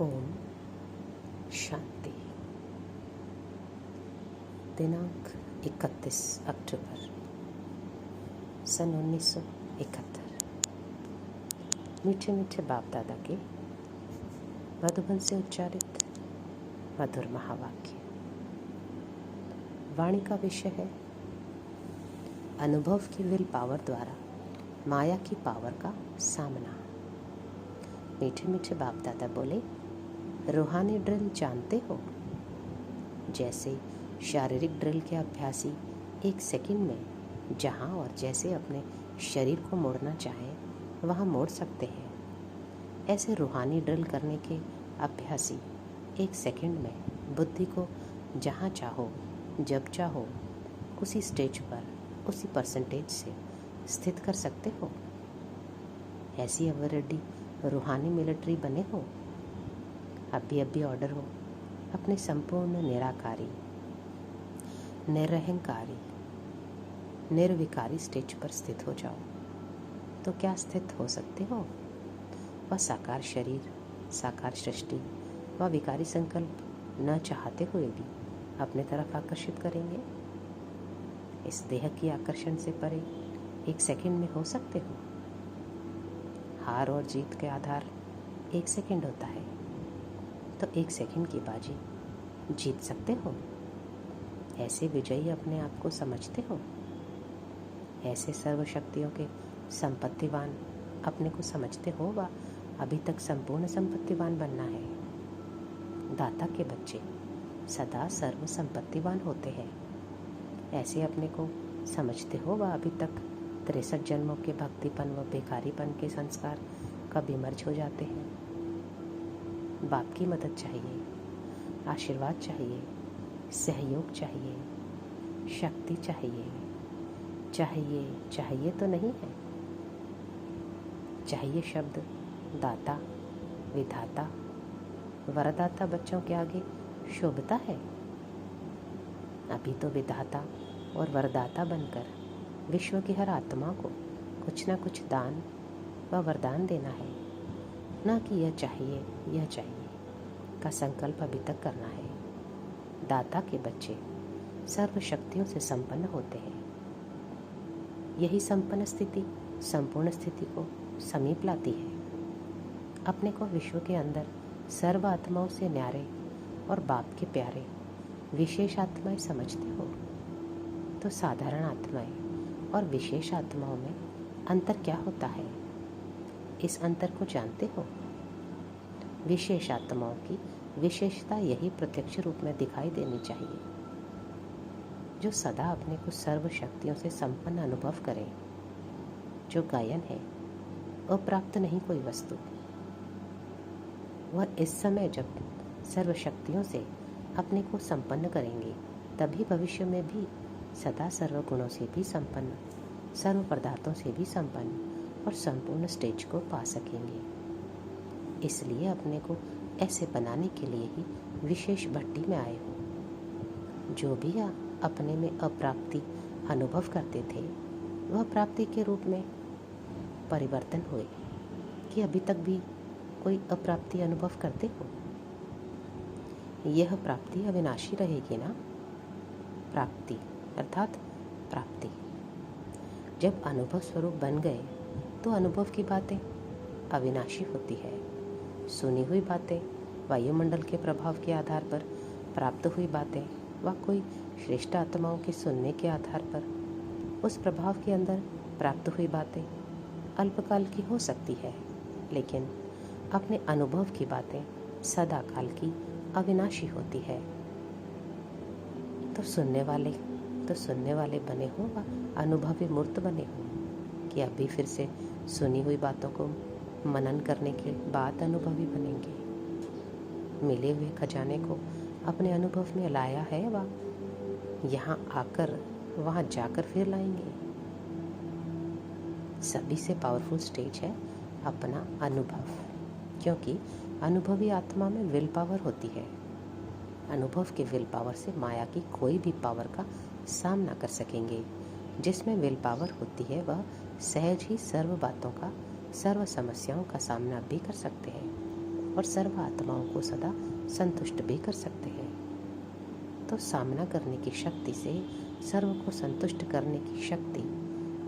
ओम शांति। दिनांक 31 अक्टूबर सन 1971। मीठे मीठे बाप दादा के मधुबन से उच्चारित मधुर महावाक्य। वाणी का विषय है अनुभव की विल पावर द्वारा माया की पावर का सामना। मीठे मीठे बाप दादा बोले, रूहानी ड्रिल जानते हो? जैसे शारीरिक ड्रिल के अभ्यासी एक सेकंड में जहां और जैसे अपने शरीर को मोड़ना चाहे वहां मोड़ सकते हैं, ऐसे रूहानी ड्रिल करने के अभ्यासी एक सेकंड में बुद्धि को जहां चाहो जब चाहो उसी स्टेज पर उसी परसेंटेज से स्थित कर सकते हो। ऐसी अवरेडी रूहानी मिलिट्री बने हो। अभी ऑर्डर हो अपने संपूर्ण निराकारी, निरहंकारी, निर्विकारी स्टेज पर स्थित हो जाओ। तो क्या स्थित हो सकते हो? वह साकार शरीर, साकार सृष्टि व विकारी संकल्प न चाहते हुए भी अपने तरफ आकर्षित करेंगे। इस देह की आकर्षण से परे एक सेकंड में हो सकते हो। हार और जीत के आधार एक सेकंड होता है, तो एक सेकंड की बाजी जीत सकते हो। ऐसे विजयी अपने आप को समझते हो? ऐसे सर्वशक्तियों के संपत्तिवान अपने को समझते हो व अभी तक संपूर्ण संपत्तिवान बनना है? दाता के बच्चे सदा सर्व संपत्तिवान होते हैं। ऐसे अपने को समझते हो व अभी तक 63 जन्मों के भक्तिपन व बेकारीपन के संस्कार कभी मर्ज हो जाते हैं। बाप की मदद चाहिए, आशीर्वाद चाहिए, सहयोग चाहिए, शक्ति चाहिए। चाहिए तो नहीं है। चाहिए शब्द दाता, विधाता, वरदाता बच्चों के आगे शोभता है। अभी तो विधाता और वरदाता बनकर विश्व की हर आत्मा को कुछ न कुछ दान व वरदान देना है, न कि यह चाहिए का संकल्प अभी तक करना है। दाता के बच्चे सर्व शक्तियों से संपन्न होते हैं। यही संपन्न स्थिति संपूर्ण स्थिति को समीप लाती है। अपने को विश्व के अंदर सर्व आत्माओं से न्यारे और बाप के प्यारे विशेष आत्माएं समझते हो, तो साधारण आत्माएं और विशेष आत्माओं में अंतर क्या होता है? इस अंतर को जानते हो? विशेष आत्माओं की विशेषता यही प्रत्यक्ष रूप में दिखाई देनी चाहिए, जो सदा अपने को सर्व शक्तियों से संपन्न अनुभव करें। जो गायन है अप्राप्त नहीं कोई वस्तु। वह इस समय जब सर्व शक्तियों से अपने को संपन्न करेंगे, तभी भविष्य में भी सदा सर्व गुणों से भी संपन्न, सर्व पदार्थों से भी संपन्न और संपूर्ण स्टेज को पा सकेंगे। इसलिए अपने को ऐसे बनाने के लिए ही विशेष भट्टी में आए हो। जो भी अपने में अप्राप्ति अनुभव करते थे, वह प्राप्ति के रूप में परिवर्तन हुए। कि अभी तक भी कोई अप्राप्ति अनुभव करते हो? यह प्राप्ति अविनाशी रहेगी ना? प्राप्ति अर्थात प्राप्ति। जब अनुभव स्वरूप बन गए तो अनुभव की बातें अविनाशी होती है। सुनी हुई बातें, वायुमंडल के प्रभाव के आधार पर प्राप्त हुई बातें व कोई श्रेष्ठ आत्माओं के सुनने के आधार पर उस प्रभाव के अंदर प्राप्त हुई बातें अल्पकाल की हो सकती है, लेकिन अपने अनुभव की बातें सदा काल की अविनाशी होती है। तो सुनने वाले बने हो व अनुभवी मूर्त बने हो कि अभी फिर से सुनी हुई बातों को मनन करने के बाद अनुभवी बनेंगे। मिले हुए खजाने को अपने अनुभव में लाया है व यहाँ आकर वहाँ जाकर फिर लाएंगे। सभी से पावरफुल स्टेज है अपना अनुभव, क्योंकि अनुभवी आत्मा में विल पावर होती है। अनुभव के विल पावर से माया की कोई भी पावर का सामना कर सकेंगे। जिसमें विल पावर होती है वह सहज ही सर्व बातों का, सर्व समस्याओं का सामना भी कर सकते हैं। और सर्व आत्माओं को सदा संतुष्ट भी कर सकते हैं। तो सामना करने की शक्ति से सर्व को संतुष्ट करने की शक्ति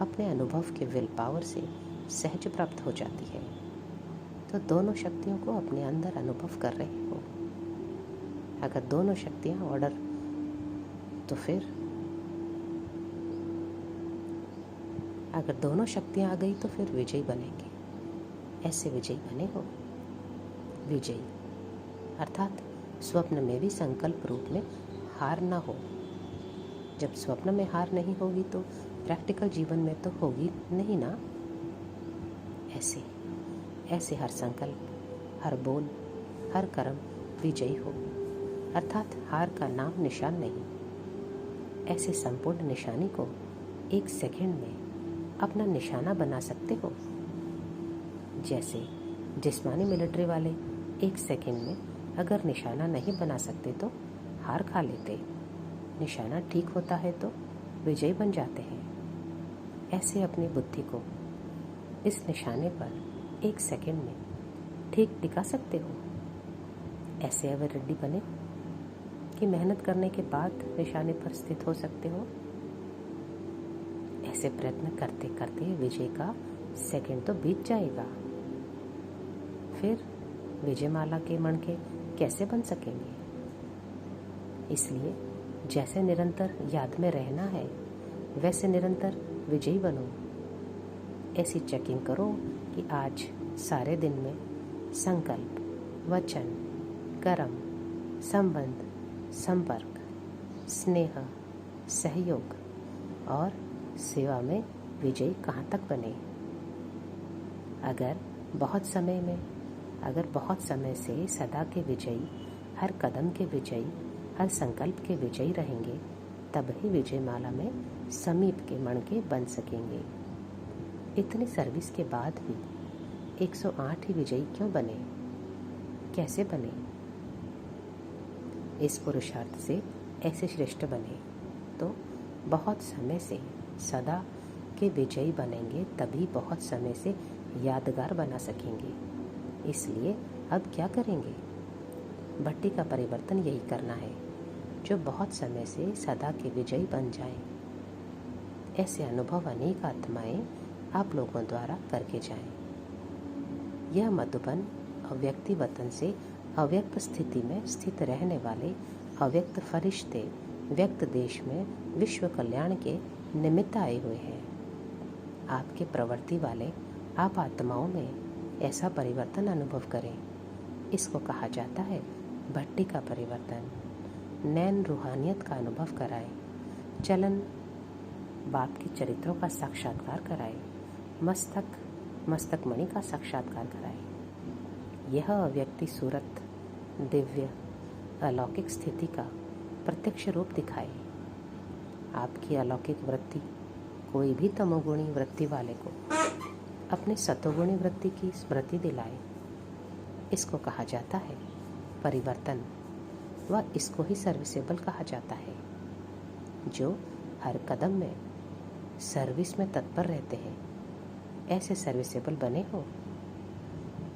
अपने अनुभव के विल पावर से सहज प्राप्त हो जाती है। तो दोनों शक्तियों को अपने अंदर अनुभव कर रहे हो। अगर दोनों शक्तियां ऑर्डर तो फिर अगर दोनों शक्तियां आ गई तो फिर विजयी बनेंगे। ऐसे विजयी बने हो। विजयी अर्थात स्वप्न में भी संकल्प रूप में हार ना हो। जब स्वप्न में हार नहीं होगी तो प्रैक्टिकल जीवन में तो होगी नहीं ना। ऐसे हर संकल्प, हर बोल, हर कर्म विजयी हो, अर्थात हार का नाम निशान नहीं। ऐसे संपूर्ण निशानी को 1 सेकंड में अपना निशाना बना सकते हो। जैसे जिस्मानी मिलिट्री वाले 1 सेकंड में अगर निशाना नहीं बना सकते तो हार खा लेते। निशाना ठीक होता है तो विजयी बन जाते हैं। ऐसे अपनी बुद्धि को इस निशाने पर 1 सेकंड में ठीक टिका सकते हो। ऐसे अगर रेडी बने कि मेहनत करने के बाद निशाने पर स्थित हो सकते हो। ऐसे प्रयत्न करते करते विजय का सेकंड तो बीत जाएगा। फिर विजय माला के मणके कैसे बन सकेंगे? इसलिए जैसे निरंतर याद में रहना है वैसे निरंतर विजयी बनो। ऐसी चेकिंग करो कि आज सारे दिन में संकल्प, वचन, कर्म, संबंध, संपर्क, स्नेह, सहयोग और सेवा में विजयी कहाँ तक बने। अगर बहुत समय से सदा के विजयी, हर कदम के विजयी, हर संकल्प के विजयी रहेंगे तब ही विजय माला में समीप के मणके बन सकेंगे। इतनी सर्विस के बाद भी 108 ही विजयी क्यों बने? कैसे बने? इस पुरुषार्थ से ऐसे श्रेष्ठ बने तो बहुत समय से सदा के विजयी बनेंगे, तभी बहुत समय से यादगार बना सकेंगे। इसलिए अब क्या करेंगे? भट्टी का परिवर्तन यही करना है, जो बहुत समय से सदा के विजयी बन जाएं। ऐसे अनुभव अनेक आत्माएं आप लोगों द्वारा करके जाएं। यह मधुबन अव्यक्ति वतन से अव्यक्त स्थिति में स्थित रहने वाले अव्यक्त फरिश्ते व्यक्त देश में विश्व कल्याण के निमित्त आए हुए हैं। आपके प्रवृत्ति वाले आप आत्माओं में ऐसा परिवर्तन अनुभव करें। इसको कहा जाता है भट्टी का परिवर्तन। नैन रूहानियत का अनुभव कराए, चलन बाप के चरित्रों का साक्षात्कार कराए, मस्तक मणि का साक्षात्कार कराए। यह अव्यक्ति सूरत दिव्य अलौकिक स्थिति का प्रत्यक्ष रूप दिखाए। आपकी अलौकिक वृत्ति कोई भी तमोगुणी वृत्ति वाले को अपने सतोगुणी वृत्ति की स्मृति दिलाए। इसको कहा जाता है परिवर्तन व इसको ही सर्विसेबल कहा जाता है। जो हर कदम में सर्विस में तत्पर रहते हैं, ऐसे सर्विसेबल बने हो।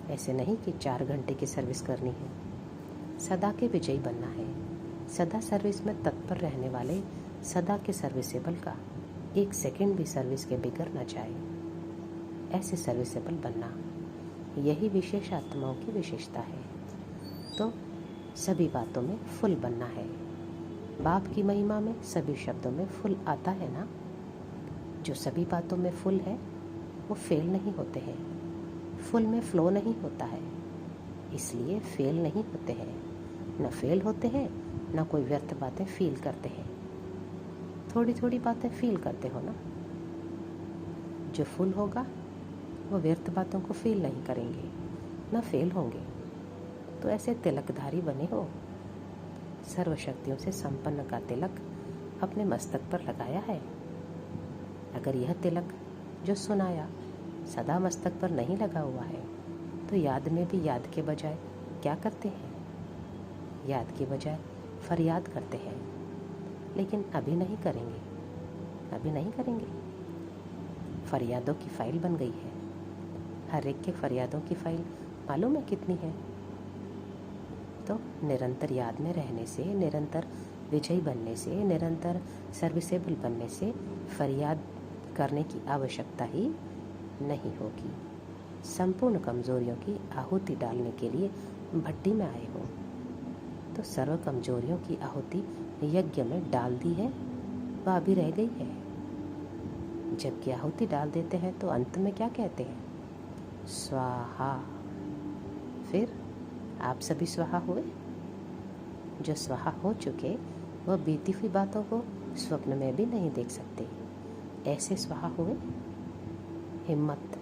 ऐसे नहीं कि 4 घंटे की सर्विस करनी है, सदा के विजयी बनना है। सदा सर्विस में तत्पर रहने वाले सदा के सर्विसेबल का 1 सेकंड भी सर्विस के बिगड़ न जाए, ऐसे सर्विसेबल बनना, यही विशेष आत्माओं की विशेषता है। तो सभी बातों में फुल बनना है। बाप की महिमा में सभी शब्दों में फुल आता है ना। जो सभी बातों में फुल है वो फेल नहीं होते हैं। फुल में फ्लो नहीं होता है, इसलिए फेल नहीं होते हैं। न फेल होते हैं न कोई व्यर्थ बातें फील करते हैं। थोड़ी थोड़ी बातें फील करते हो ना। जो फुल होगा वो व्यर्थ बातों को फील नहीं करेंगे, न फेल होंगे। तो ऐसे तिलकधारी बने हो। सर्वशक्तियों से संपन्न का तिलक अपने मस्तक पर लगाया है। अगर यह तिलक जो सुनाया सदा मस्तक पर नहीं लगा हुआ है तो याद में भी याद के बजाय क्या करते हैं? याद के बजाय फरियाद करते हैं। लेकिन अभी नहीं करेंगे। फरियादों की फाइल बन गई है। हर एक के फरियादों की फाइल मालूम है कितनी है? तो निरंतर याद में रहने से, निरंतर विजयी बनने से, निरंतर सर्विसेबल बनने से फरियाद करने की आवश्यकता ही नहीं होगी। संपूर्ण कमजोरियों की आहुति डालने के लिए भट्टी में आए हो तो सर्व कमजोरियों की आहुति यज्ञ में डाल दी है, वह अभी रह गई है। जबकि आहुति डाल देते हैं तो अंत में क्या कहते हैं? स्वाहा। फिर आप सभी स्वाहा हुए। जो स्वाहा हो चुके वह बीती हुई बातों को स्वप्न में भी नहीं देख सकते, ऐसे स्वाहा हुए। हिम्मत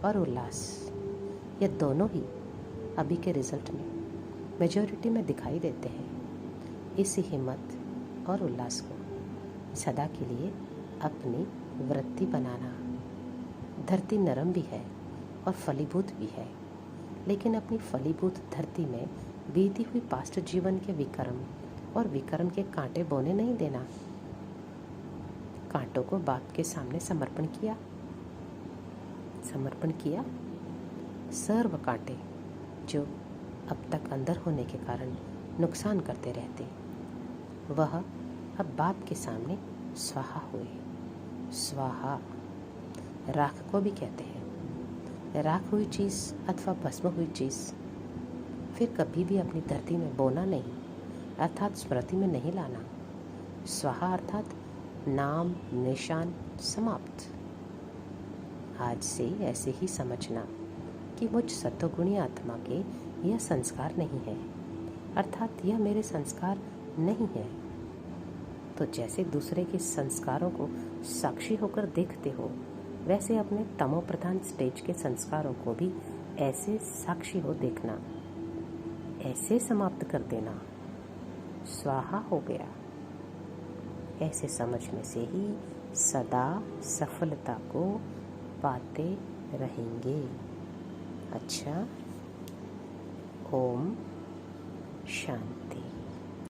और उल्लास, ये दोनों ही अभी के रिजल्ट में मेजॉरिटी में दिखाई देते हैं। इसी हिम्मत और उल्लास को सदा के लिए अपनी वृत्ति बनाना। धरती नरम भी है और फलीभूत भी है, लेकिन अपनी फलीभूत धरती में बीती हुई पास्ट जीवन के विकर्म और विकर्म के कांटे बोने नहीं देना। कांटों को बाप के सामने समर्पण किया। सर्व कांटे जो अब तक अंदर होने के कारण नुकसान करते रहते, वह अब बाप के सामने स्वाहा हुए। स्वाहा राख को भी कहते हैं। राख हुई चीज़ अथवा भस्म हुई चीज़ फिर कभी भी अपनी धरती में बोना नहीं, अर्थात स्मृति में नहीं लाना। स्वाहा अर्थात नाम निशान समाप्त। आज से ऐसे ही समझना कि मुझ सत्वगुणी आत्मा के यह संस्कार नहीं है, अर्थात यह मेरे संस्कार नहीं है। तो जैसे दूसरे के संस्कारों को साक्षी होकर देखते हो, वैसे अपने तमो प्रधान स्टेज के संस्कारों को भी ऐसे साक्षी हो देखना, ऐसे समाप्त कर देना। स्वाहा हो गया। ऐसे समझने से ही सदा सफलता को पाते रहेंगे। अच्छा, ओम शांति।